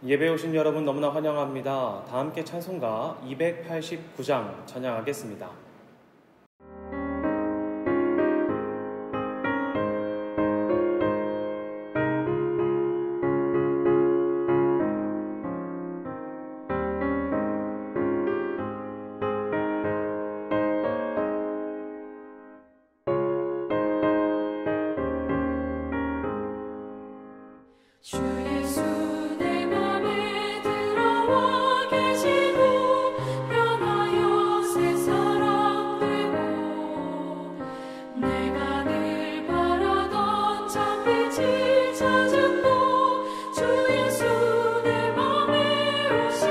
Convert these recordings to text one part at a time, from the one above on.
예배 오신 여러분 너무나 환영합니다. 다 함께 찬송가 289장 찬양하겠습니다. 주 예수 내 맘에 들어와 계시고 변하여 새 사람 되고 내가 늘 바라던 참빛을 찾았고 주 예수 내 맘에 오신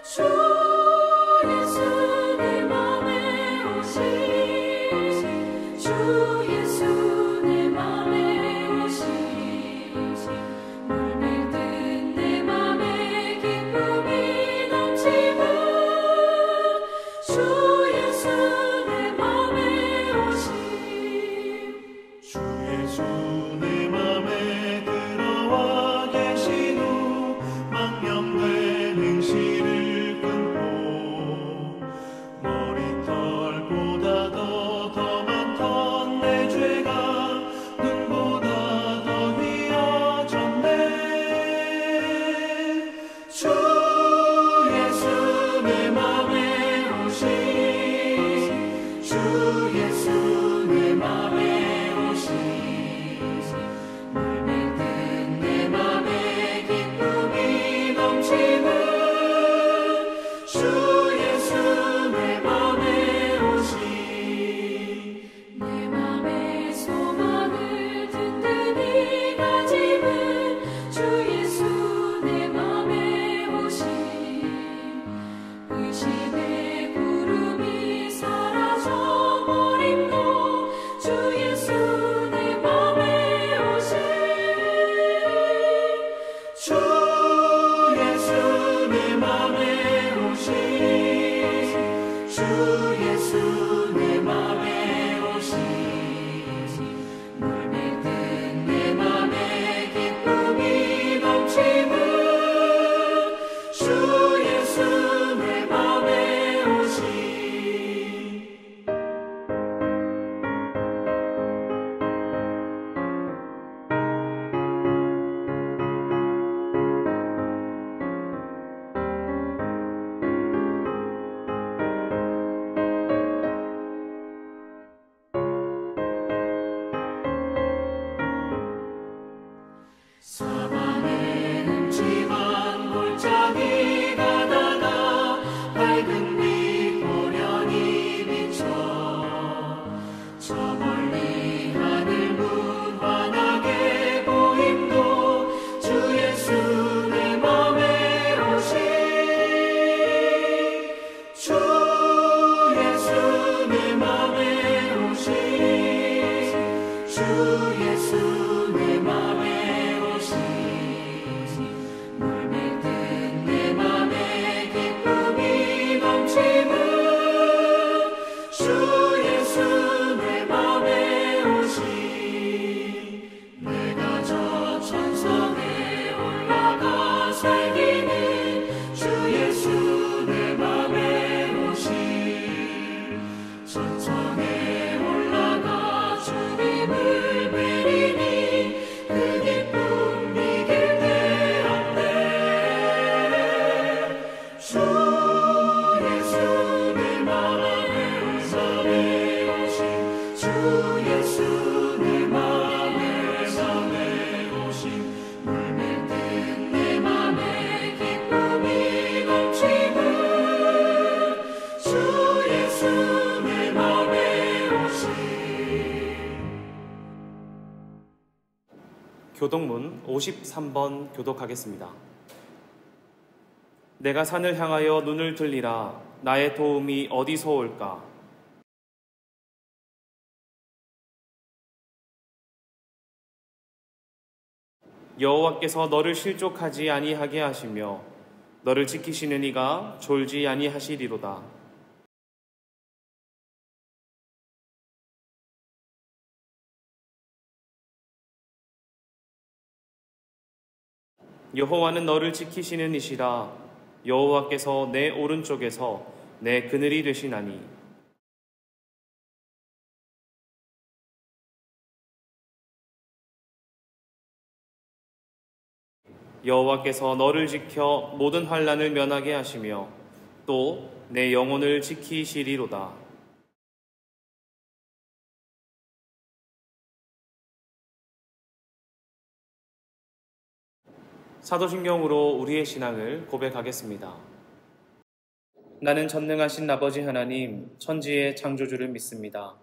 주 예수 내 맘에 오신 주 예수 내 맘에 물밀듯 내 맘에 기쁨이 넘치고 주 예수 내 맘에 오심 주 예수 내 맘에 들어와 계신 후 망령된 행실을 끊고 머리털보다 더 많던 내 죄가 눈보다 주 예수 내 맘에 오신 주 예수 내 맘에 오신 물밀듯 내 맘에 기쁨이 넘치는 주 예수 내 맘에 오신 내 맘에 소망을 든든히 가지는 주 예수 내 맘에 오신 의심의 구름이 사라져버림도 주 예수 내 맘에 오신 주 예수 내 맘에 오신 주 예수 내 맘에 오신 물밀듯 내 맘에 기쁨이 넘치는 주 예수 내 맘에 오신 사방에 흠집한 골짜기 가다가 밝은 빛 호련히 비쳐 저 멀리 하늘 문 환하게 보임도 주 예수 내 맘에 오신 주 예수 내 맘에 오신 주 예수 내 맘에 오신 물밀듯 내 맘에 기쁨이 넘치는 주 예수 내 맘에 오신 내가 저 천성에 올라가 살기는 주 예수 내 맘에 오신 천성에 올라가 주님을 뵈리니 그 기쁨 이길 데 없네 주 예수 내 맘에 오신 주 예수 내 맘에 오신 물밀듯 내 맘에 기쁨이 넘치는 주 예수 내 맘에 오신 교독문 53번 교독하겠습니다. 내가 산을 향하여 눈을 들리라. 나의 도움이 어디서 올까? 여호와께서 너를 실족하지 아니하게 하시며 너를 지키시는 이가 졸지 아니하시리로다. 여호와는 너를 지키시는 이시라. 여호와께서 내 오른쪽에서 내 그늘이 되시나니. 여호와께서 너를 지켜 모든 환난을 면하게 하시며 또 내 영혼을 지키시리로다. 사도신경으로 우리의 신앙을 고백하겠습니다. 나는 전능하신 아버지 하나님, 천지의 창조주를 믿습니다.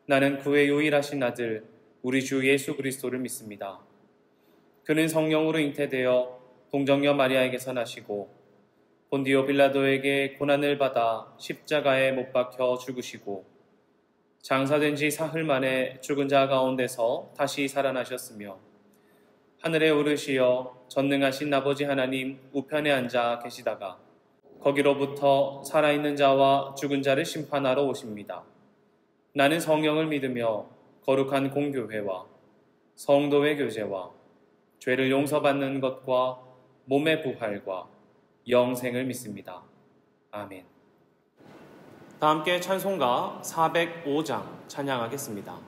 나는 그의 유일하신 아들, 우리 주 예수 그리스도를 믿습니다. 그는 성령으로 잉태되어 동정녀 마리아에게서 나시고 본디오 빌라도에게 고난을 받아 십자가에 못 박혀 죽으시고 장사된 지 사흘 만에 죽은 자 가운데서 다시 살아나셨으며 하늘에 오르시어 전능하신 아버지 하나님 우편에 앉아 계시다가 거기로부터 살아있는 자와 죽은 자를 심판하러 오십니다. 나는 성령을 믿으며 거룩한 공교회와 성도의 교제와 죄를 용서받는 것과 몸의 부활과 영생을 믿습니다. 아멘. 다 함께 찬송가 405장 찬양하겠습니다.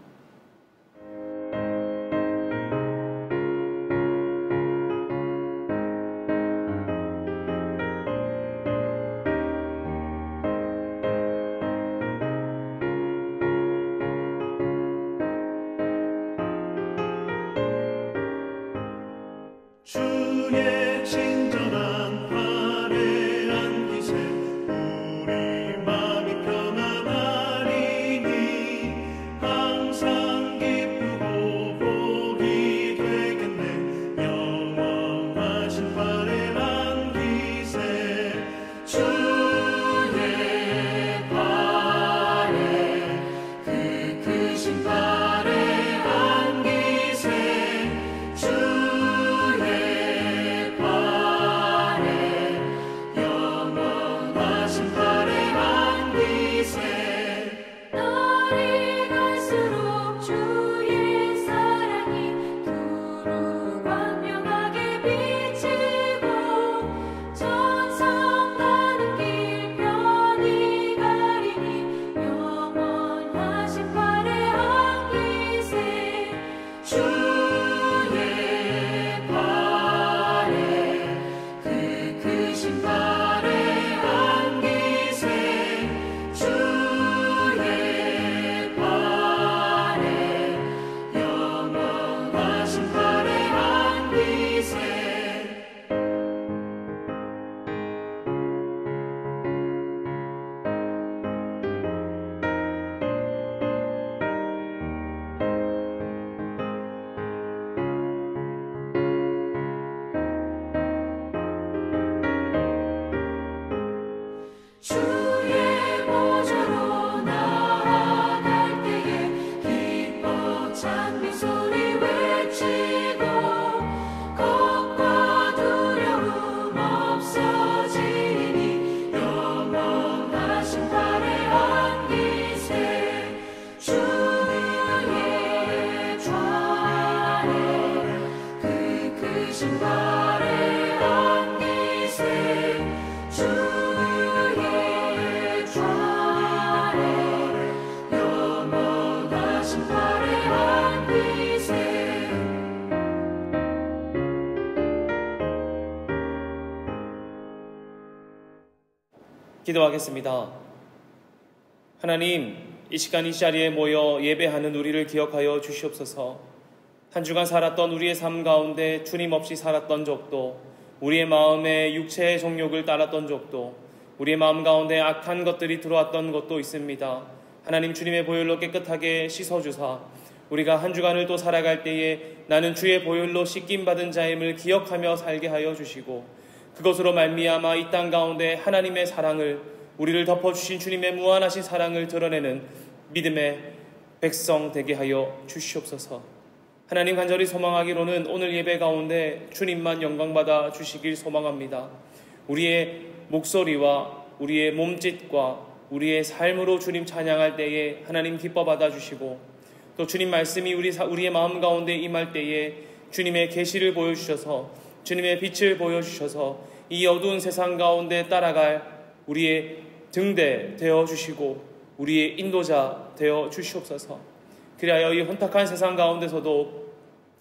주의 친절한 팔에 안기세 우리 마음이 편안하리니 항상 기쁘고 복이 되겠네. 영원하신 팔에 안기세 주의 팔에 그 크신 팔에 안기세 날이 갈수록 주의 사랑이 두루 광명하게 비치고 천성 가는 길 편히 가리니 영원하신 팔에 안기세 주의 팔에 그 크신 팔에 안기세 주의 팔에 영원하신 팔에 안기세 주의 보좌로 나아갈 때에 기뻐 찬미 소리 외치고 겁과 두려움 없어지니 영원하신 팔에 안기세 주의 좌에 그 크신 팔에 안기세 주의 좌에 영원하신 팔에 안기세 기도하겠습니다. 하나님, 이 시간 이 자리에 모여 예배하는 우리를 기억하여 주시옵소서. 한 주간 살았던 우리의 삶 가운데 주님 없이 살았던 적도, 우리의 마음에 육체의 정욕을 따랐던 적도, 우리의 마음 가운데 악한 것들이 들어왔던 것도 있습니다. 하나님, 주님의 보혈로 깨끗하게 씻어주사 우리가 한 주간을 또 살아갈 때에 나는 주의 보혈로 씻김받은 자임을 기억하며 살게 하여 주시고, 그것으로 말미암아 이 땅 가운데 하나님의 사랑을, 우리를 덮어주신 주님의 무한하신 사랑을 드러내는 믿음의 백성 되게 하여 주시옵소서. 하나님, 간절히 소망하기로는 오늘 예배 가운데 주님만 영광받아 주시길 소망합니다. 우리의 목소리와 우리의 몸짓과 우리의 삶으로 주님 찬양할 때에 하나님 기뻐 받아주시고, 또 주님 말씀이 우리의 마음 가운데 임할 때에 주님의 계시를 보여주셔서 주님의 빛을 보여주셔서 이 어두운 세상 가운데 따라갈 우리의 등대 되어주시고 우리의 인도자 되어주시옵소서. 그리하여 이 혼탁한 세상 가운데서도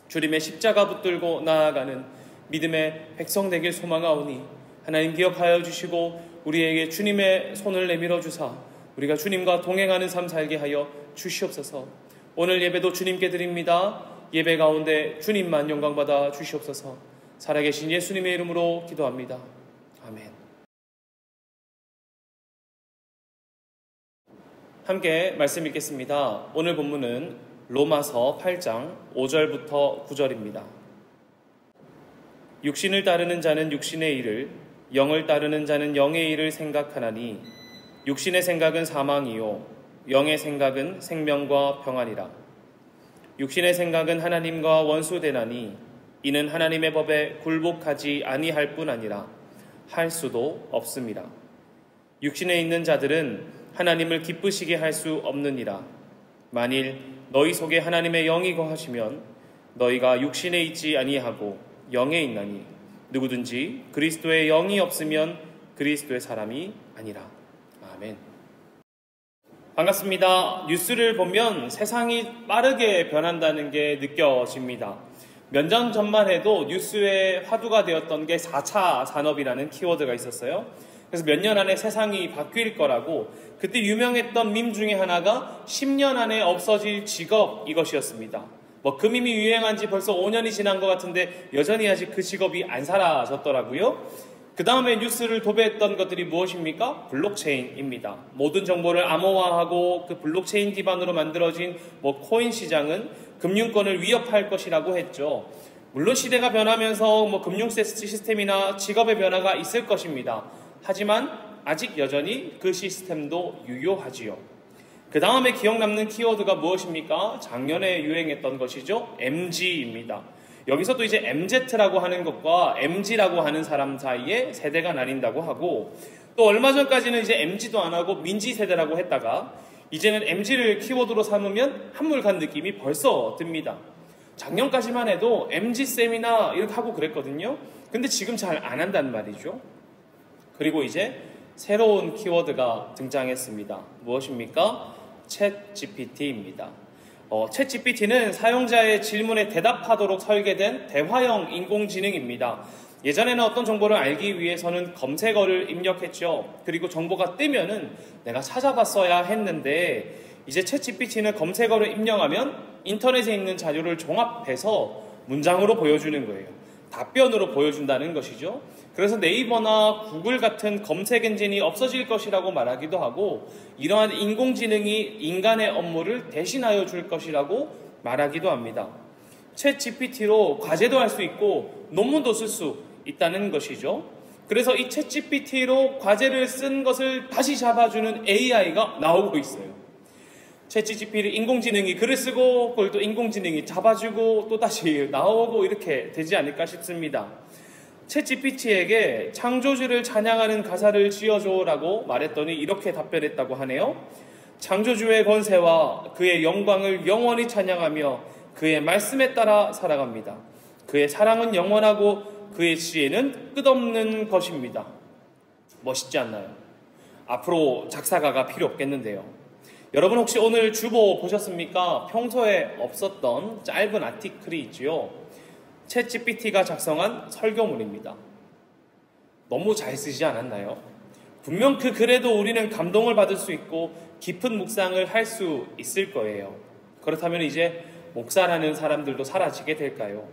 주님의 십자가 붙들고 나아가는 믿음의 백성 되길 소망하오니 하나님 기억하여 주시고 우리에게 주님의 손을 내밀어 주사 우리가 주님과 동행하는 삶 살게 하여 주시옵소서. 오늘 예배도 주님께 드립니다. 예배 가운데 주님만 영광받아 주시옵소서. 살아계신 예수님의 이름으로 기도합니다. 아멘. 함께 말씀 읽겠습니다. 오늘 본문은 로마서 8장 5절부터 9절입니다. 육신을 따르는 자는 육신의 일을, 영을 따르는 자는 영의 일을 생각하나니 육신의 생각은 사망이요 영의 생각은 생명과 평안이라. 육신의 생각은 하나님과 원수되나니 이는 하나님의 법에 굴복하지 아니할 뿐 아니라 할 수도 없습니다. 육신에 있는 자들은 하나님을 기쁘시게 할 수 없느니라. 만일 너희 속에 하나님의 영이 거하시면 너희가 육신에 있지 아니하고 영에 있나니 누구든지 그리스도의 영이 없으면 그리스도의 사람이 아니라. 아멘. 반갑습니다. 뉴스를 보면 세상이 빠르게 변한다는 게 느껴집니다. 몇 년 전만 해도 뉴스의 화두가 되었던 게 4차 산업이라는 키워드가 있었어요. 그래서 몇 년 안에 세상이 바뀔 거라고 그때 유명했던 밈 중에 하나가 10년 안에 없어질 직업 이것이었습니다. 그 밈이 유행한 지 벌써 5년이 지난 것 같은데 여전히 아직 그 직업이 안 사라졌더라고요. 그 다음에 뉴스를 도배했던 것들이 무엇입니까? 블록체인입니다. 모든 정보를 암호화하고 그 블록체인 기반으로 만들어진 코인 시장은 금융권을 위협할 것이라고 했죠. 물론 시대가 변하면서 금융 시스템이나 직업의 변화가 있을 것입니다. 하지만 아직 여전히 그 시스템도 유효하지요. 그 다음에 기억 남는 키워드가 무엇입니까? 작년에 유행했던 것이죠. MG입니다. 여기서도 이제 MZ라고 하는 것과 MG라고 하는 사람 사이에 세대가 나뉜다고 하고, 또 얼마 전까지는 이제 MG도 안 하고 민지 세대라고 했다가 이제는 MG를 키워드로 삼으면 한물간 느낌이 벌써 듭니다. 작년까지만 해도 MG 세미나 이렇게 하고 그랬거든요. 근데 지금 잘 안 한단 말이죠. 그리고 이제 새로운 키워드가 등장했습니다. 무엇입니까? 챗 GPT입니다. 챗 GPT는 사용자의 질문에 대답하도록 설계된 대화형 인공지능입니다. 예전에는 어떤 정보를 알기 위해서는 검색어를 입력했죠. 그리고 정보가 뜨면은 내가 찾아봤어야 했는데 이제 챗 GPT는 검색어를 입력하면 인터넷에 있는 자료를 종합해서 문장으로 보여주는 거예요. 답변으로 보여준다는 것이죠. 그래서 네이버나 구글 같은 검색 엔진이 없어질 것이라고 말하기도 하고, 이러한 인공지능이 인간의 업무를 대신하여 줄 것이라고 말하기도 합니다. 챗 GPT로 과제도 할 수 있고 논문도 쓸 수 있다는 것이죠. 그래서 이 챗 GPT로 과제를 쓴 것을 다시 잡아주는 AI가 나오고 있어요. 챗 GPT 인공지능이 글을 쓰고 그걸 또 인공지능이 잡아주고 또 다시 나오고 이렇게 되지 않을까 싶습니다. 챗 GPT에게 창조주를 찬양하는 가사를 지어줘라고 말했더니 이렇게 답변했다고 하네요. 창조주의 권세와 그의 영광을 영원히 찬양하며 그의 말씀에 따라 살아갑니다. 그의 사랑은 영원하고 그의 지혜는 끝없는 것입니다. 멋있지 않나요? 앞으로 작사가가 필요 없겠는데요. 여러분 혹시 오늘 주보 보셨습니까? 평소에 없었던 짧은 아티클이 있지요. 챗 GPT가 작성한 설교문입니다. 너무 잘 쓰지 않았나요? 분명 그 글에도 우리는 감동을 받을 수 있고 깊은 묵상을 할 수 있을 거예요. 그렇다면 이제 목사라는 사람들도 사라지게 될까요?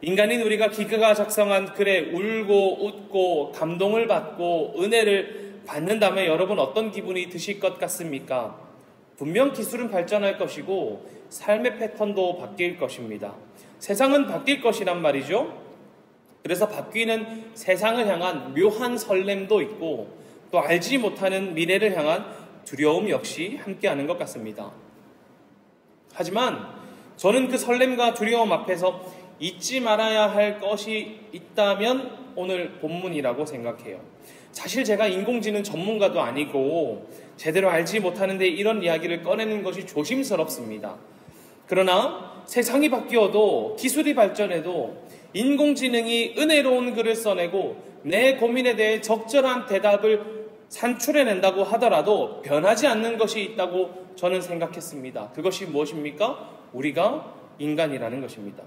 인간인 우리가 기계가 작성한 글에 울고 웃고 감동을 받고 은혜를 받는다면 여러분 어떤 기분이 드실 것 같습니까? 분명 기술은 발전할 것이고 삶의 패턴도 바뀔 것입니다. 세상은 바뀔 것이란 말이죠. 그래서 바뀌는 세상을 향한 묘한 설렘도 있고 또 알지 못하는 미래를 향한 두려움 역시 함께하는 것 같습니다. 하지만 저는 그 설렘과 두려움 앞에서 잊지 말아야 할 것이 있다면 오늘 본문이라고 생각해요. 사실 제가 인공지능 전문가도 아니고 제대로 알지 못하는데 이런 이야기를 꺼내는 것이 조심스럽습니다. 그러나 세상이 바뀌어도 기술이 발전해도 인공지능이 은혜로운 글을 써내고 내 고민에 대해 적절한 대답을 산출해낸다고 하더라도 변하지 않는 것이 있다고 저는 생각했습니다. 그것이 무엇입니까? 우리가 인간이라는 것입니다.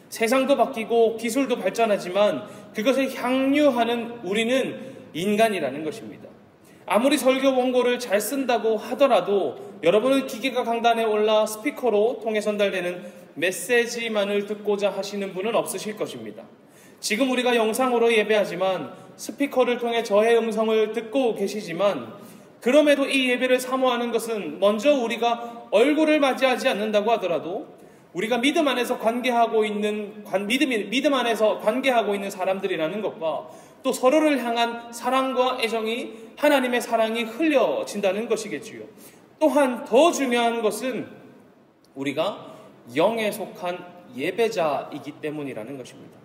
세상도 바뀌고 기술도 발전하지만 그것을 향유하는 우리는 인간이라는 것입니다. 아무리 설교 원고를 잘 쓴다고 하더라도 여러분은 기계가 강단에 올라 스피커로 통해 전달되는 메시지만을 듣고자 하시는 분은 없으실 것입니다. 지금 우리가 영상으로 예배하지만 스피커를 통해 저의 음성을 듣고 계시지만 그럼에도 이 예배를 사모하는 것은 먼저 우리가 얼굴을 맞이하지 않는다고 하더라도 우리가 믿음 안에서 관계하고 있는 사람들이라는 것과 또 서로를 향한 사랑과 애정이 하나님의 사랑이 흘려진다는 것이겠지요. 또한 더 중요한 것은 우리가 영에 속한 예배자이기 때문이라는 것입니다.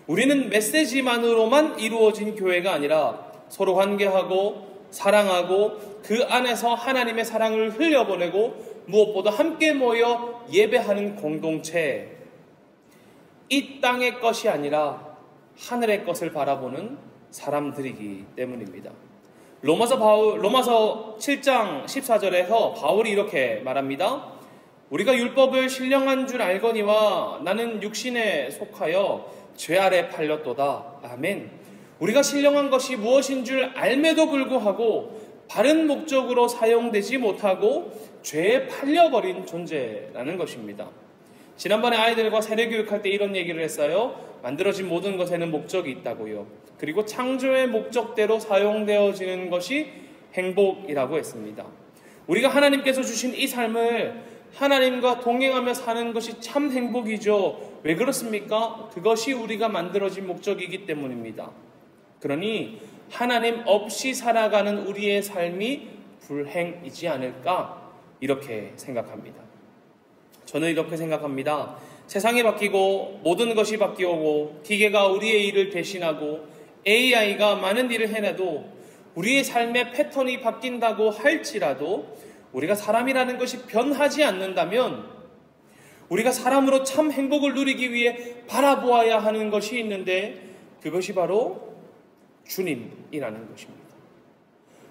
우리는 메시지만으로만 이루어진 교회가 아니라 서로 관계하고 사랑하고 그 안에서 하나님의 사랑을 흘려보내고 무엇보다 함께 모여 예배하는 공동체, 이 땅의 것이 아니라 하늘의 것을 바라보는 사람들이기 때문입니다. 로마서 7장 14절에서 바울이 이렇게 말합니다. 우리가 율법을 신령한 줄 알거니와 나는 육신에 속하여 죄 아래 팔렸도다. 아멘. 우리가 신령한 것이 무엇인 줄 알매도 불구하고 바른 목적으로 사용되지 못하고 죄에 팔려버린 존재라는 것입니다. 지난번에 아이들과 세례교육할 때 이런 얘기를 했어요. 만들어진 모든 것에는 목적이 있다고요. 그리고 창조의 목적대로 사용되어지는 것이 행복이라고 했습니다. 우리가 하나님께서 주신 이 삶을 하나님과 동행하며 사는 것이 참 행복이죠. 왜 그렇습니까? 그것이 우리가 만들어진 목적이기 때문입니다. 그러니 하나님 없이 살아가는 우리의 삶이 불행이지 않을까 이렇게 생각합니다. 저는 이렇게 생각합니다. 세상이 바뀌고 모든 것이 바뀌고 기계가 우리의 일을 대신하고 AI가 많은 일을 해내도 우리의 삶의 패턴이 바뀐다고 할지라도 우리가 사람이라는 것이 변하지 않는다면 우리가 사람으로 참 행복을 누리기 위해 바라보아야 하는 것이 있는데 그것이 바로 주님이라는 것입니다.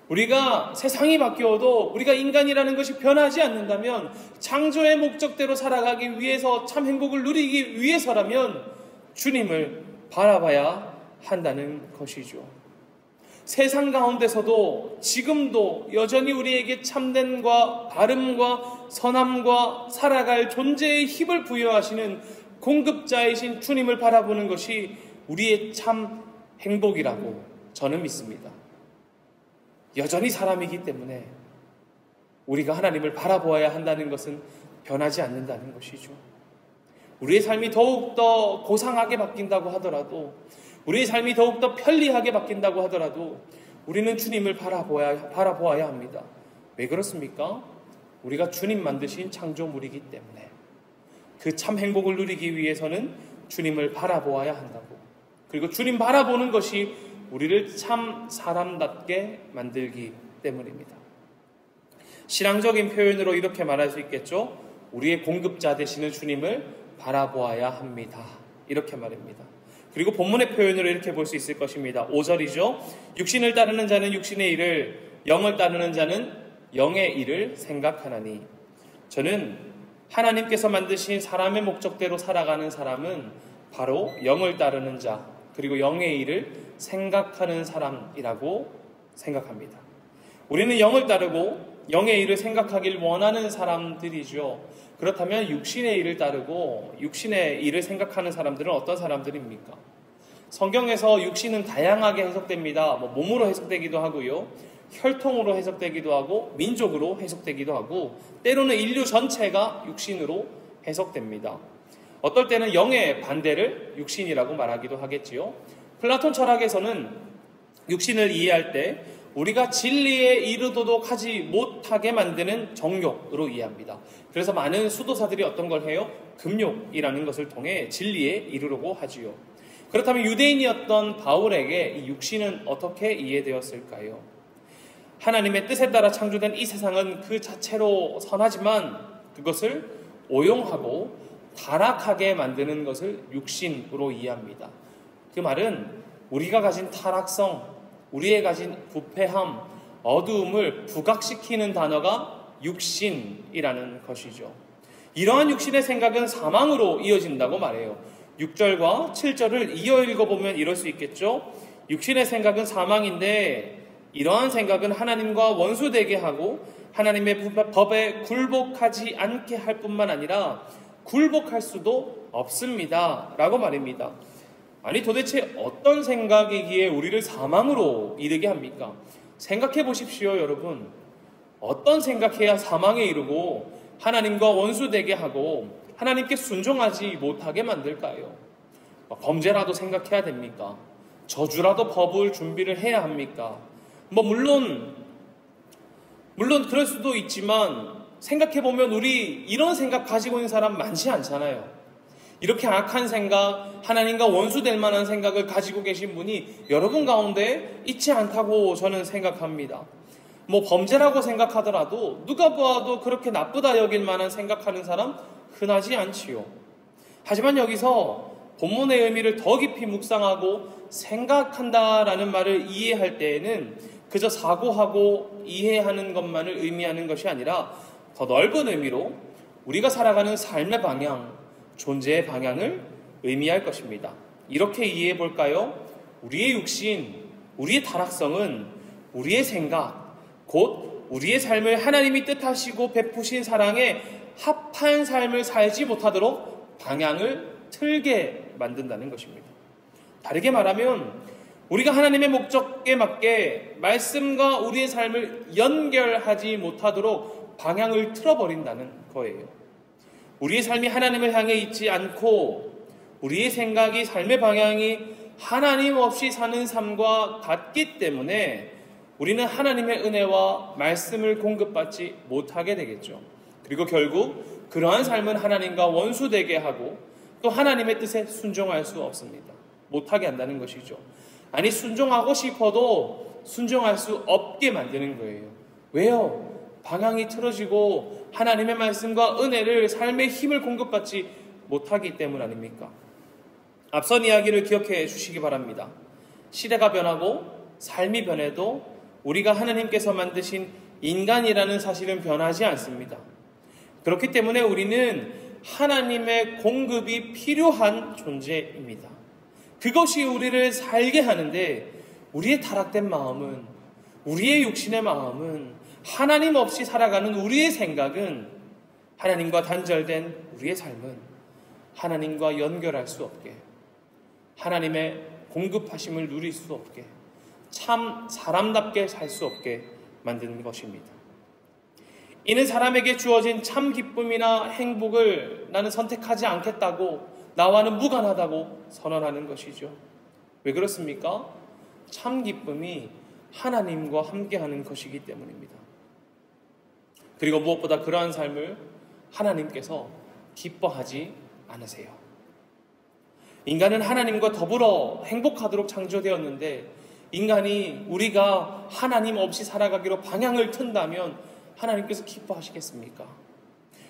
우리가 세상이 바뀌어도 우리가 인간이라는 것이 변하지 않는다면 창조의 목적대로 살아가기 위해서 참 행복을 누리기 위해서라면 주님을 바라봐야 한다는 것이죠. 세상 가운데서도 지금도 여전히 우리에게 참됨과 바름과 선함과 살아갈 존재의 힘을 부여하시는 공급자이신 주님을 바라보는 것이 우리의 참 행복이라고 저는 믿습니다. 여전히 사람이기 때문에 우리가 하나님을 바라보아야 한다는 것은 변하지 않는다는 것이죠. 우리의 삶이 더욱더 고상하게 바뀐다고 하더라도 우리의 삶이 더욱더 편리하게 바뀐다고 하더라도 우리는 주님을 바라보아야 합니다. 왜 그렇습니까? 우리가 주님 만드신 창조물이기 때문에 그 참 행복을 누리기 위해서는 주님을 바라보아야 한다고. 그리고 주님 바라보는 것이 우리를 참 사람답게 만들기 때문입니다. 신앙적인 표현으로 이렇게 말할 수 있겠죠. 우리의 공급자 되시는 주님을 바라보아야 합니다. 이렇게 말입니다. 그리고 본문의 표현으로 이렇게 볼 수 있을 것입니다. 5절이죠. 육신을 따르는 자는 육신의 일을, 영을 따르는 자는 영의 일을 생각하나니. 저는 하나님께서 만드신 사람의 목적대로 살아가는 사람은 바로 영을 따르는 자, 그리고 영의 일을 생각하는 사람이라고 생각합니다. 우리는 영을 따르고 영의 일을 생각하길 원하는 사람들이죠. 그렇다면 육신의 일을 따르고 육신의 일을 생각하는 사람들은 어떤 사람들입니까? 성경에서 육신은 다양하게 해석됩니다. 몸으로 해석되기도 하고요. 혈통으로 해석되기도 하고 민족으로 해석되기도 하고 때로는 인류 전체가 육신으로 해석됩니다. 어떨 때는 영의 반대를 육신이라고 말하기도 하겠지요. 플라톤 철학에서는 육신을 이해할 때 우리가 진리에 이르도록 하지 못하게 만드는 정욕으로 이해합니다. 그래서 많은 수도사들이 어떤 걸 해요? 금욕이라는 것을 통해 진리에 이르려고 하지요. 그렇다면 유대인이었던 바울에게 이 육신은 어떻게 이해되었을까요? 하나님의 뜻에 따라 창조된 이 세상은 그 자체로 선하지만 그것을 오용하고 타락하게 만드는 것을 육신으로 이해합니다. 그 말은 우리가 가진 타락성, 우리의 가진 부패함, 어두움을 부각시키는 단어가 육신이라는 것이죠. 이러한 육신의 생각은 사망으로 이어진다고 말해요. 6절과 7절을 이어 읽어보면 이럴 수 있겠죠. 육신의 생각은 사망인데 이러한 생각은 하나님과 원수되게 하고 하나님의 법에 굴복하지 않게 할 뿐만 아니라 굴복할 수도 없습니다 라고 말입니다. 아니 도대체 어떤 생각이기에 우리를 사망으로 이르게 합니까? 생각해 보십시오 여러분. 어떤 생각해야 사망에 이르고 하나님과 원수되게 하고 하나님께 순종하지 못하게 만들까요? 범죄라도 생각해야 됩니까? 저주라도 법을 준비를 해야 합니까? 물론 그럴 수도 있지만 생각해보면 우리 이런 생각 가지고 있는 사람 많지 않잖아요. 이렇게 악한 생각, 하나님과 원수될 만한 생각을 가지고 계신 분이 여러분 가운데 있지 않다고 저는 생각합니다. 범죄라고 생각하더라도 누가 보아도 그렇게 나쁘다 여길 만한 생각하는 사람 흔하지 않지요. 하지만 여기서 본문의 의미를 더 깊이 묵상하고 생각한다라는 말을 이해할 때에는 그저 사고하고 이해하는 것만을 의미하는 것이 아니라 더 넓은 의미로 우리가 살아가는 삶의 방향, 존재의 방향을 의미할 것입니다. 이렇게 이해해 볼까요? 우리의 육신, 우리의 타락성은 우리의 생각, 곧 우리의 삶을 하나님이 뜻하시고 베푸신 사랑에 합한 삶을 살지 못하도록 방향을 틀게 만든다는 것입니다. 다르게 말하면 우리가 하나님의 목적에 맞게 말씀과 우리의 삶을 연결하지 못하도록 방향을 틀어버린다는 거예요. 우리의 삶이 하나님을 향해 있지 않고 우리의 생각이 삶의 방향이 하나님 없이 사는 삶과 같기 때문에 우리는 하나님의 은혜와 말씀을 공급받지 못하게 되겠죠. 그리고 결국 그러한 삶은 하나님과 원수되게 하고 또 하나님의 뜻에 순종할 수 없습니다. 못하게 한다는 것이죠. 아니 순종하고 싶어도 순종할 수 없게 만드는 거예요. 왜요? 방향이 틀어지고 하나님의 말씀과 은혜를 삶의 힘을 공급받지 못하기 때문 아닙니까? 앞선 이야기를 기억해 주시기 바랍니다. 시대가 변하고 삶이 변해도 우리가 하나님께서 만드신 인간이라는 사실은 변하지 않습니다. 그렇기 때문에 우리는 하나님의 공급이 필요한 존재입니다. 그것이 우리를 살게 하는데 우리의 타락된 마음은, 우리의 육신의 마음은, 하나님 없이 살아가는 우리의 생각은, 하나님과 단절된 우리의 삶은 하나님과 연결할 수 없게, 하나님의 공급하심을 누릴 수 없게, 참 사람답게 살 수 없게 만드는 것입니다. 이는 사람에게 주어진 참 기쁨이나 행복을 나는 선택하지 않겠다고, 나와는 무관하다고 선언하는 것이죠. 왜 그렇습니까? 참 기쁨이 하나님과 함께하는 것이기 때문입니다. 그리고 무엇보다 그러한 삶을 하나님께서 기뻐하지 않으세요. 인간은 하나님과 더불어 행복하도록 창조되었는데 인간이 우리가 하나님 없이 살아가기로 방향을 튼다면 하나님께서 기뻐하시겠습니까?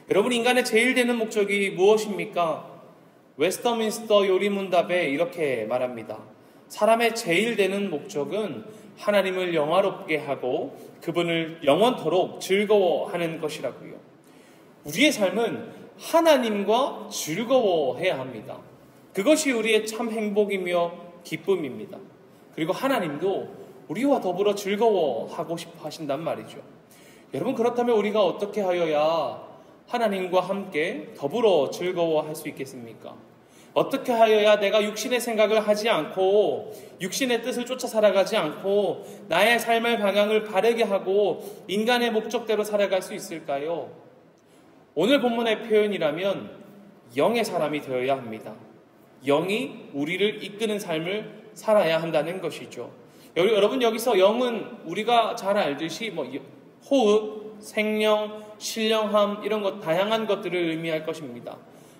여러분, 인간의 제일 되는 목적이 무엇입니까? 웨스터민스터 요리문답에 이렇게 말합니다. 사람의 제일 되는 목적은 하나님을 영화롭게 하고 그분을 영원토록 즐거워하는 것이라고요. 우리의 삶은 하나님과 즐거워해야 합니다. 그것이 우리의 참 행복이며 기쁨입니다. 그리고 하나님도 우리와 더불어 즐거워하고 싶어 하신단 말이죠. 여러분, 그렇다면 우리가 어떻게 하여야 하나님과 함께 더불어 즐거워할 수 있겠습니까? 어떻게 하여야 내가 육신의 생각을 하지 않고 육신의 뜻을 쫓아 살아가지 않고 나의 삶의 방향을 바르게 하고 인간의 목적대로 살아갈 수 있을까요? 오늘 본문의 표현이라면 영의 사람이 되어야 합니다. 영이 우리를 이끄는 삶을 살아야 한다는 것이죠. 여러분, 여기서 영은 우리가 잘 알듯이 호흡, 생명, 신령함 이런 것 다양한 것들을 의미할 것입니다.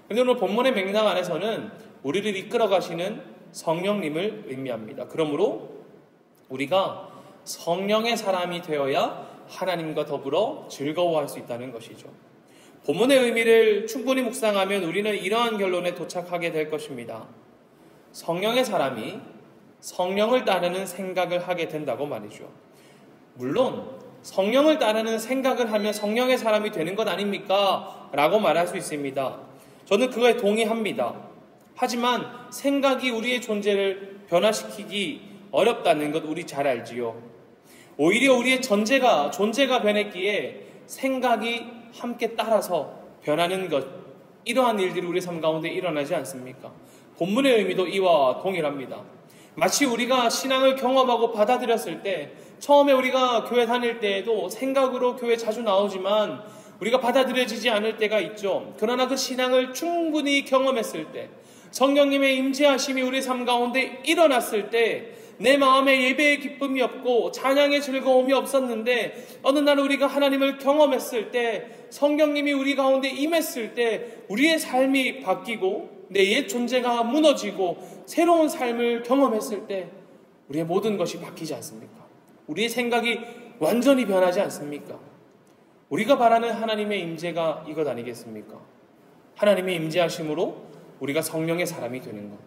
그런데 오늘 본문의 맥락 안에서는 우리를 이끌어 가시는 성령님을 의미합니다. 그러므로 우리가 성령의 사람이 되어야 하나님과 더불어 즐거워할 수 있다는 것이죠. 본문의 의미를 충분히 묵상하면 우리는 이러한 결론에 도착하게 될 것입니다. 성령의 사람이 성령을 따르는 생각을 하게 된다고 말이죠. 물론 성령을 따르는 생각을 하면 성령의 사람이 되는 것 아닙니까? 라고 말할 수 있습니다. 저는 그거에 동의합니다. 하지만 생각이 우리의 존재를 변화시키기 어렵다는 것 우리 잘 알지요. 오히려 우리의 존재가 변했기에 생각이 함께 따라서 변하는 것, 이러한 일들이 우리 삶 가운데 일어나지 않습니까? 본문의 의미도 이와 동일합니다. 마치 우리가 신앙을 경험하고 받아들였을 때, 처음에 우리가 교회 다닐 때에도 생각으로 교회 자주 나오지만 우리가 받아들여지지 않을 때가 있죠. 그러나 그 신앙을 충분히 경험했을 때, 성령님의 임재하심이 우리 삶 가운데 일어났을 때, 내 마음에 예배의 기쁨이 없고 찬양의 즐거움이 없었는데 어느 날 우리가 하나님을 경험했을 때, 성령님이 우리 가운데 임했을 때 우리의 삶이 바뀌고 내 옛 존재가 무너지고 새로운 삶을 경험했을 때 우리의 모든 것이 바뀌지 않습니까? 우리의 생각이 완전히 변하지 않습니까? 우리가 바라는 하나님의 임재가 이것 아니겠습니까? 하나님의 임재하심으로 우리가 성령의 사람이 되는 것.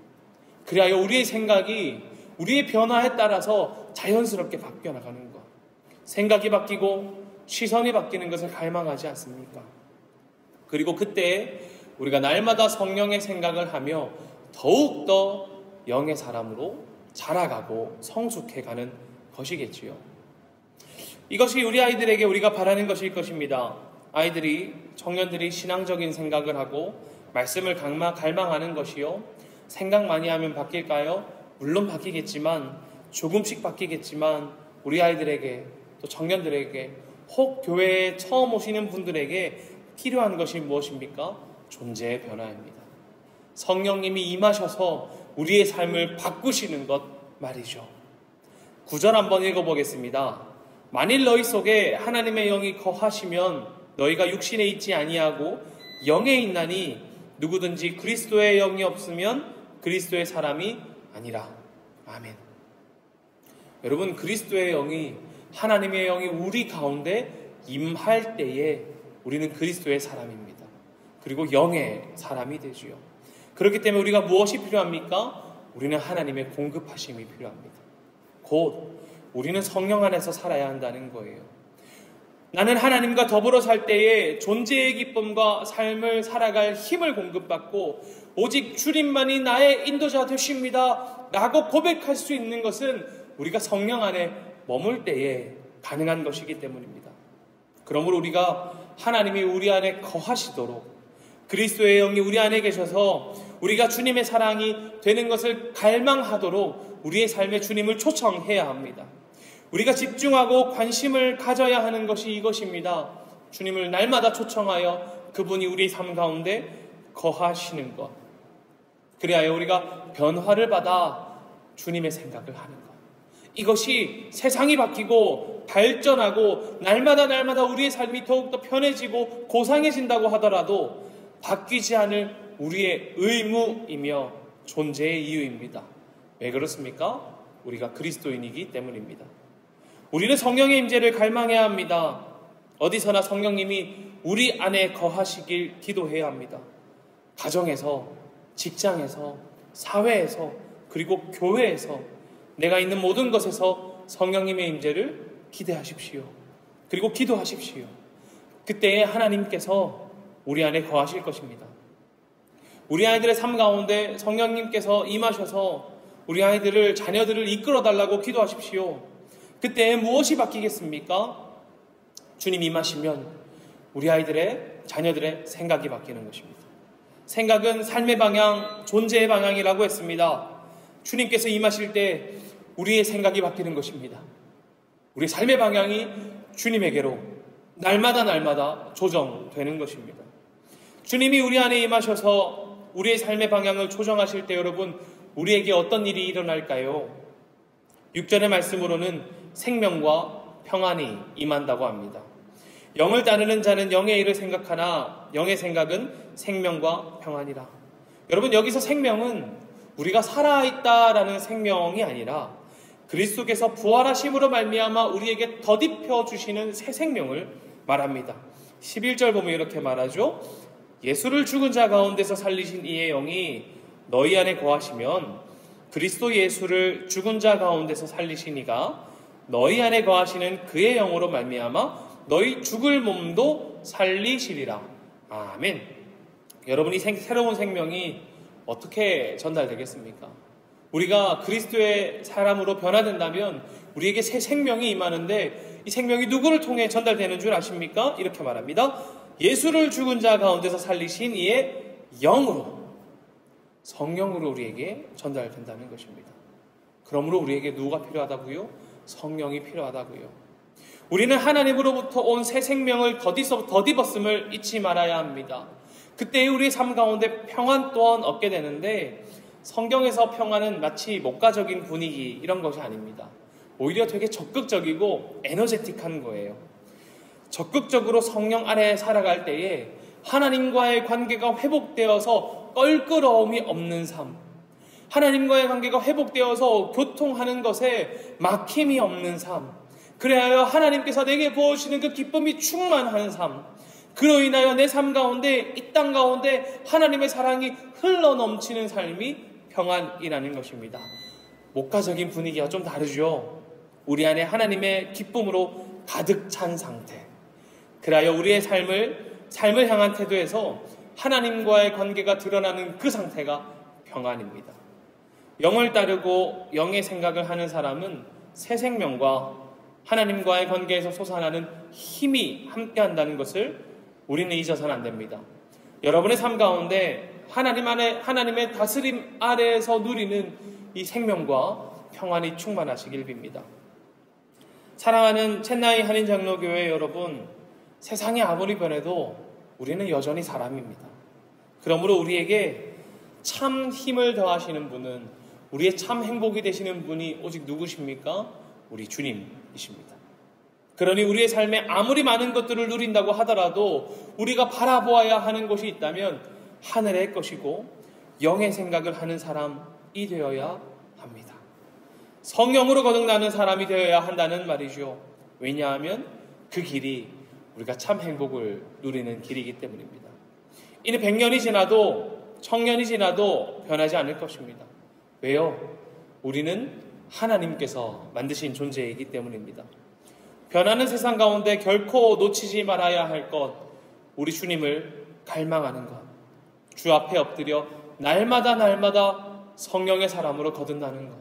그리하여 우리의 생각이 우리의 변화에 따라서 자연스럽게 바뀌어 나가는 것. 생각이 바뀌고 시선이 바뀌는 것을 갈망하지 않습니까? 그리고 그때 우리가 날마다 성령의 생각을 하며 더욱더 영의 사람으로 자라가고 성숙해가는 것이겠지요. 이것이 우리 아이들에게 우리가 바라는 것일 것입니다. 청년들이 신앙적인 생각을 하고 말씀을 갈망하는 것이요. 생각 많이 하면 바뀔까요? 물론 바뀌겠지만, 조금씩 바뀌겠지만 우리 아이들에게, 또 청년들에게, 혹 교회에 처음 오시는 분들에게 필요한 것이 무엇입니까? 존재의 변화입니다. 성령님이 임하셔서 우리의 삶을 바꾸시는 것 말이죠. 9절 한번 읽어보겠습니다. 만일 너희 속에 하나님의 영이 거하시면 너희가 육신에 있지 아니하고 영에 있나니 누구든지 그리스도의 영이 없으면 그리스도의 사람이 아니라. 아멘. 여러분, 그리스도의 영이, 하나님의 영이 우리 가운데 임할 때에 우리는 그리스도의 사람입니다. 그리고 영의 사람이 되지요. 그렇기 때문에 우리가 무엇이 필요합니까? 우리는 하나님의 공급하심이 필요합니다. 곧 우리는 성령 안에서 살아야 한다는 거예요. 나는 하나님과 더불어 살 때에 존재의 기쁨과 삶을 살아갈 힘을 공급받고 오직 주님만이 나의 인도자 되십니다 라고 고백할 수 있는 것은 우리가 성령 안에 머물 때에 가능한 것이기 때문입니다. 그러므로 우리가 하나님이 우리 안에 거하시도록, 그리스도의 영이 우리 안에 계셔서 우리가 주님의 사랑이 되는 것을 갈망하도록 우리의 삶에 주님을 초청해야 합니다. 우리가 집중하고 관심을 가져야 하는 것이 이것입니다. 주님을 날마다 초청하여 그분이 우리 삶 가운데 거하시는 것. 그리하여 우리가 변화를 받아 주님의 생각을 하는 것. 이것이 세상이 바뀌고 발전하고 날마다 우리의 삶이 더욱더 편해지고 고상해진다고 하더라도 바뀌지 않을 우리의 의무이며 존재의 이유입니다. 왜 그렇습니까? 우리가 그리스도인이기 때문입니다. 우리는 성령의 임재를 갈망해야 합니다. 어디서나 성령님이 우리 안에 거하시길 기도해야 합니다. 가정에서, 직장에서, 사회에서, 그리고 교회에서, 내가 있는 모든 것에서 성령님의 임재를 기대하십시오. 그리고 기도하십시오. 그때에 하나님께서 우리 안에 거하실 것입니다. 우리 아이들의 삶 가운데 성령님께서 임하셔서 우리 아이들을, 자녀들을 이끌어달라고 기도하십시오. 그때 무엇이 바뀌겠습니까? 주님 임하시면 우리 아이들의, 자녀들의 생각이 바뀌는 것입니다. 생각은 삶의 방향, 존재의 방향이라고 했습니다. 주님께서 임하실 때 우리의 생각이 바뀌는 것입니다. 우리 삶의 방향이 주님에게로 날마다 조정되는 것입니다. 주님이 우리 안에 임하셔서 우리의 삶의 방향을 조정하실 때 여러분, 우리에게 어떤 일이 일어날까요? 6절의 말씀으로는 생명과 평안이 임한다고 합니다. 영을 따르는 자는 영의 일을 생각하나 영의 생각은 생명과 평안이라. 여러분, 여기서 생명은 우리가 살아있다라는 생명이 아니라 그리스도께서 부활하심으로 말미암아 우리에게 덧입혀 주시는 새 생명을 말합니다. 11절 보면 이렇게 말하죠. 예수를 죽은 자 가운데서 살리신 이의 영이 너희 안에 거하시면 그리스도 예수를 죽은 자 가운데서 살리신 이가 너희 안에 거하시는 그의 영으로 말미암아 너희 죽을 몸도 살리시리라. 아멘. 여러분이 새로운 생명이 어떻게 전달되겠습니까? 우리가 그리스도의 사람으로 변화된다면 우리에게 새 생명이 임하는데 이 생명이 누구를 통해 전달되는 줄 아십니까? 이렇게 말합니다. 예수를 죽은 자 가운데서 살리신 이의 영으로, 성령으로 우리에게 전달된다는 것입니다. 그러므로 우리에게 누가 필요하다고요? 성령이 필요하다고요. 우리는 하나님으로부터 온 새 생명을 덧입었음을 잊지 말아야 합니다. 그때 우리의 삶 가운데 평안 또한 얻게 되는데 성경에서 평안은 마치 목가적인 분위기 이런 것이 아닙니다. 오히려 되게 적극적이고 에너제틱한 거예요. 적극적으로 성령 아래 살아갈 때에 하나님과의 관계가 회복되어서 껄끄러움이 없는 삶, 하나님과의 관계가 회복되어서 교통하는 것에 막힘이 없는 삶, 그래야 하나님께서 내게 부어주시는 그 기쁨이 충만한 삶, 그로 인하여 내 삶 가운데, 이 땅 가운데 하나님의 사랑이 흘러넘치는 삶이 평안이라는 것입니다. 목가적인 분위기가 좀 다르죠. 우리 안에 하나님의 기쁨으로 가득 찬 상태, 그래야 우리의 삶을 향한 태도에서 하나님과의 관계가 드러나는 그 상태가 평안입니다. 영을 따르고 영의 생각을 하는 사람은 새 생명과 하나님과의 관계에서 솟아나는 힘이 함께한다는 것을 우리는 잊어서는 안 됩니다. 여러분의 삶 가운데 하나님의 다스림 아래에서 누리는 이 생명과 평안이 충만하시길 빕니다. 사랑하는 첸나이 한인장로교회 여러분, 세상이 아무리 변해도 우리는 여전히 사람입니다. 그러므로 우리에게 참 힘을 더하시는 분은, 우리의 참 행복이 되시는 분이 오직 누구십니까? 우리 주님이십니다. 그러니 우리의 삶에 아무리 많은 것들을 누린다고 하더라도 우리가 바라보아야 하는 것이 있다면 하늘의 것이고 영의 생각을 하는 사람이 되어야 합니다. 성령으로 거듭나는 사람이 되어야 한다는 말이죠. 왜냐하면 그 길이 우리가 참 행복을 누리는 길이기 때문입니다. 이는 100년이 지나도 1000년이 지나도 변하지 않을 것입니다. 왜요? 우리는 하나님께서 만드신 존재이기 때문입니다. 변하는 세상 가운데 결코 놓치지 말아야 할 것, 우리 주님을 갈망하는 것, 주 앞에 엎드려 날마다 성령의 사람으로 거듭나는 것,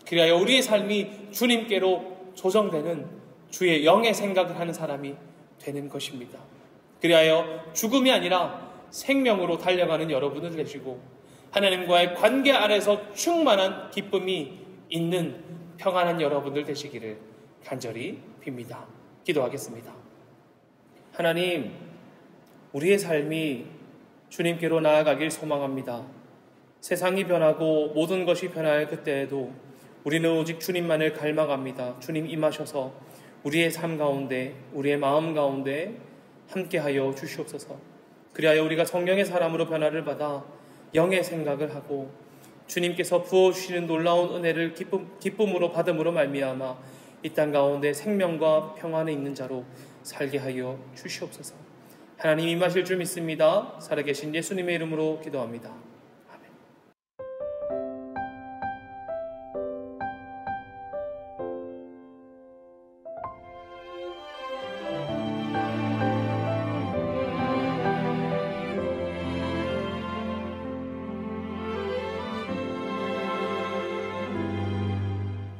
그리하여 우리의 삶이 주님께로 조정되는 주의 영의 생각을 하는 사람이 되는 것입니다. 그리하여 죽음이 아니라 생명으로 달려가는 여러분을 되시고 하나님과의 관계 안에서 충만한 기쁨이 있는 평안한 여러분들 되시기를 간절히 빕니다. 기도하겠습니다. 하나님, 우리의 삶이 주님께로 나아가길 소망합니다. 세상이 변하고 모든 것이 변할 그때에도 우리는 오직 주님만을 갈망합니다. 주님 임하셔서 우리의 삶 가운데, 우리의 마음 가운데 함께하여 주시옵소서. 그리하여 우리가 성령의 사람으로 변화를 받아 영의 생각을 하고 주님께서 부어주시는 놀라운 은혜를 기쁨으로 받음으로 말미암아 이 땅 가운데 생명과 평안에 있는 자로 살게 하여 주시옵소서. 하나님 임하실 줄 믿습니다. 살아계신 예수님의 이름으로 기도합니다.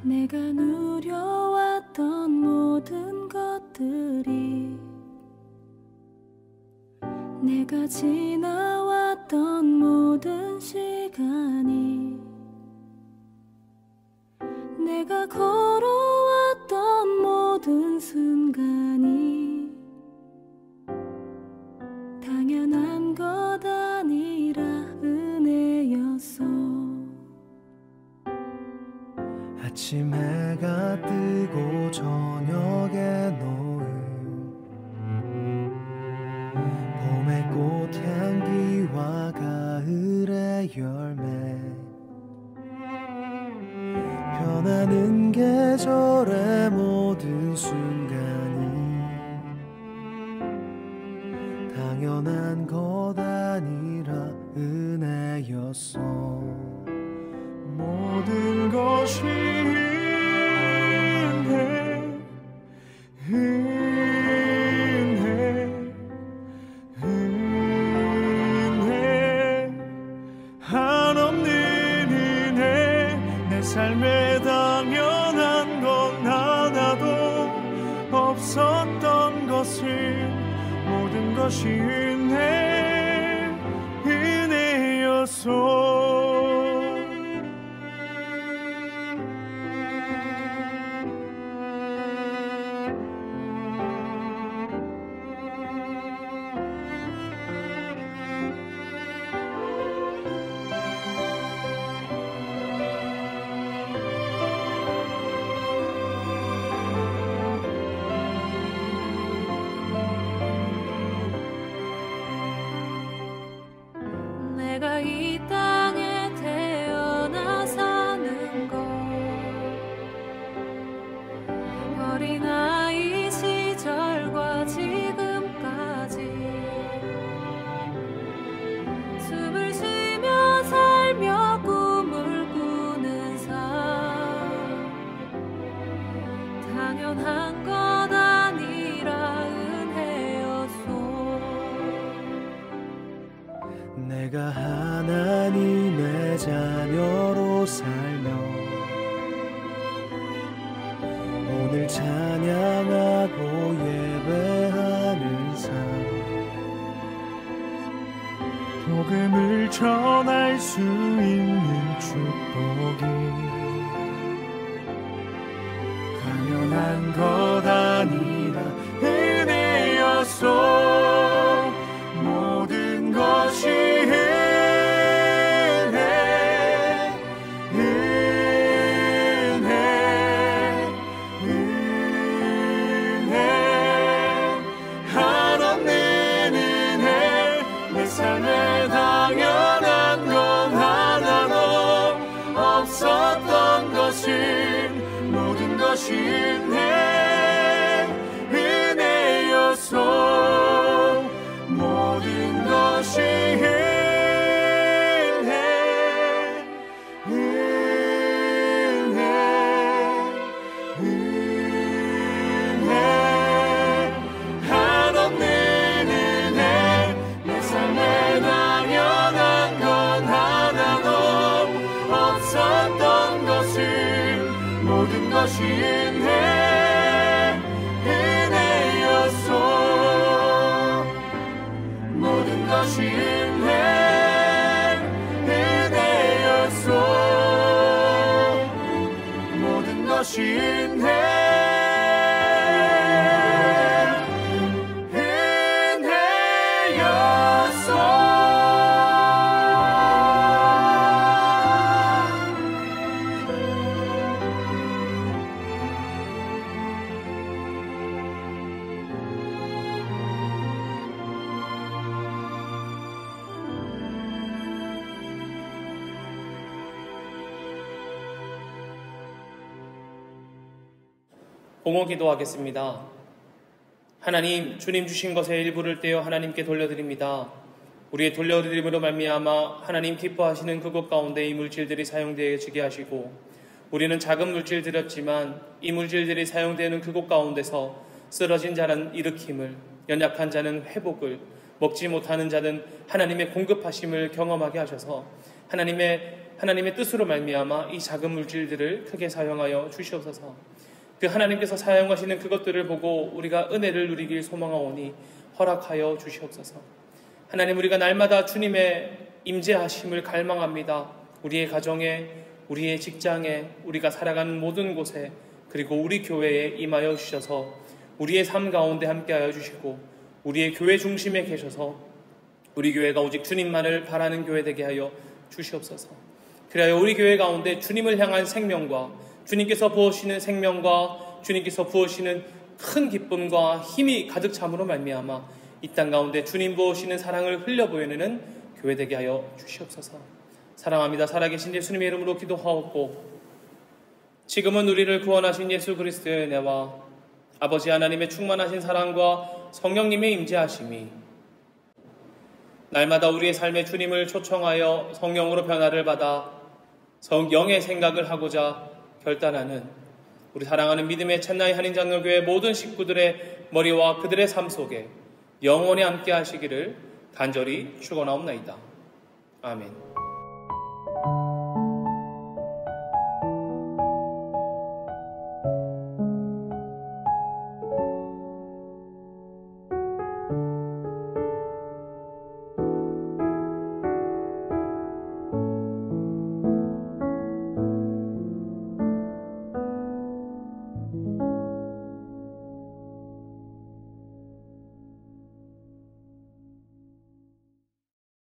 내가 누려왔던 모든 것들이, 내가 지나왔던 모든 시간이, 내가 걸어왔던 모든 순간이 당연한 것 아니라 은혜였어. 아침 해가 뜨고 저녁에 노을, 봄의 꽃향기와 가을의 열매, 변하는 계절의 모든 순간이 당연한 것 아니라 은혜였어. 모든 것이 은혜 한없는 은혜. 내 삶에 당연한 건 하나도 없었던 것을 모든 것이 은혜였어. 내가 이 땅에 태어나 사는 것, 어린아이 시절과 지금까지 숨을 쉬며 살며 꿈을 꾸는 삶, 당연한 것 아니라 내가 하나님의 자녀로 살며 오늘 찬양하고 예배하는 삶, 복음을 전할 수 있는 축복이 당연한 것 아니라 은혜였어. 모든 것이 한없는 은혜. 내 삶에 당연한 건 하나도 없었던 것을 모든 것이 은혜였어. 모든 것이 은혜 한없는 은혜. 내 삶에 당연한 건 하나도 없었던 것을 모든 것이 은혜였어. 모든 것이 은혜였어. 모든 것이 공헌 기도하겠습니다. 하나님, 주님 주신 것의 일부를 떼어 하나님께 돌려드립니다. 우리의 돌려드림으로 말미암아 하나님 기뻐하시는 그것 가운데 이 물질들이 사용되어지게 하시고, 우리는 작은 물질들이었지만 이 물질들이 사용되는 그곳 가운데서 쓰러진 자는 일으킴을, 연약한 자는 회복을, 먹지 못하는 자는 하나님의 공급하심을 경험하게 하셔서 하나님의 뜻으로 말미암아 이 작은 물질들을 크게 사용하여 주시옵소서. 그 하나님께서 사용하시는 그것들을 보고 우리가 은혜를 누리길 소망하오니 허락하여 주시옵소서. 하나님, 우리가 날마다 주님의 임재하심을 갈망합니다. 우리의 가정에, 우리의 직장에, 우리가 살아가는 모든 곳에, 그리고 우리 교회에 임하여 주셔서 우리의 삶 가운데 함께하여 주시고, 우리의 교회 중심에 계셔서 우리 교회가 오직 주님만을 바라는 교회 되게 하여 주시옵소서. 그리하여 우리 교회 가운데 주님을 향한 생명과 주님께서 부으시는 생명과 주님께서 부으시는 큰 기쁨과 힘이 가득 참으로 말미암아 이 땅 가운데 주님 부으시는 사랑을 흘려보이는 교회 되게 하여 주시옵소서. 사랑합니다. 살아계신 예수님의 이름으로 기도하옵고, 지금은 우리를 구원하신 예수 그리스도의 은혜와 아버지 하나님의 충만하신 사랑과 성령님의 임재하심이 날마다 우리의 삶에 주님을 초청하여 성령으로 변화를 받아 영의 생각을 하고자 결단하는 우리 사랑하는 믿음의 챗나이 한인장로교회 모든 식구들의 머리와 그들의 삶 속에 영원히 함께 하시기를 간절히 축원하옵나이다. 아멘.